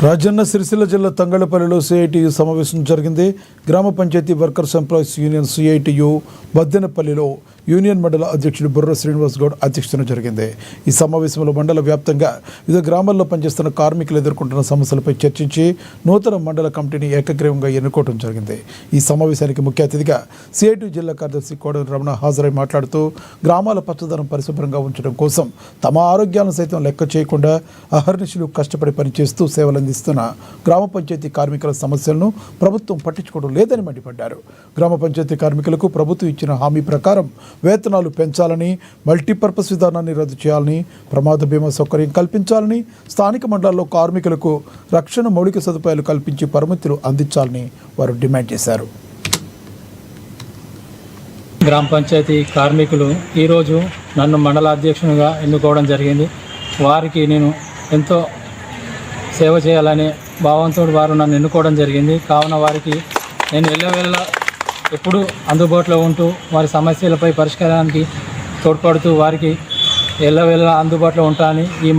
రాజన్న సిరిసిల్ల జిల్లా తంగళ్లపల్లిలో సిఐటియు సమావేశం జరిగింది. గ్రామ పంచాయతీ వర్కర్స్ ఎంప్లాయీస్ యూనియన్ సిఐటియు బద్దెనపల్లిలో యూనియన్ మండల అధ్యక్షుడు బుర్ర శ్రీనివాస్ గౌడ్ అధ్యక్షతన జరిగింది. ఈ సమావేశంలో మండల వ్యాప్తంగా వివిధ గ్రామాల్లో పనిచేస్తున్న కార్మికులు ఎదుర్కొంటున్న సమస్యలపై చర్చించి నూతన మండల కమిటీని ఏకగ్రీవంగా ఎన్నుకోవడం జరిగింది. ఈ సమావేశానికి ముఖ్య అతిథిగా సిఐటియు జిల్లా కార్యదర్శి కోడలి రమణ హాజరై మాట్లాడుతూ గ్రామాల పచ్చదనం పరిశుభ్రంగా ఉంచడం కోసం తమ ఆరోగ్యాలను సైతం లెక్క చేయకుండా అహర్నిశలు కష్టపడి పనిచేస్తూ సేవలందిస్తున్న గ్రామ పంచాయతీ కార్మికుల సమస్యలను ప్రభుత్వం పట్టించుకోవడం లేదని మండిపడ్డారు. గ్రామ పంచాయతీ కార్మికులకు ప్రభుత్వం ఇచ్చిన హామీ ప్రకారం వేతనాలు పెంచాలని, మల్టీపర్పస్ విధానాన్ని రద్దు చేయాలని, ప్రమాద బీమా సౌకర్యం కల్పించాలని, స్థానిక మండలాల్లో కార్మికులకు రక్షణ మౌలిక సదుపాయాలు కల్పించి పరిమితులు అందించాలని వారు డిమాండ్ చేశారు. గ్రామ పంచాయతీ కార్మికులు ఈరోజు నన్ను మండల అధ్యక్షునిగా ఎన్నుకోవడం జరిగింది. వారికి నేను ఎంతో సేవ చేయాలనే భావంతో వారు నన్ను ఎన్నుకోవడం జరిగింది. కావున వారికి నేను ఎల్లవేళ ఎప్పుడూ అందుబాటులో ఉంటూ వారి సమస్యలపై పరిష్కారానికి తోడ్పడుతూ వారికి ఎల్లవేళ అందుబాటులో ఉంటానని ఈ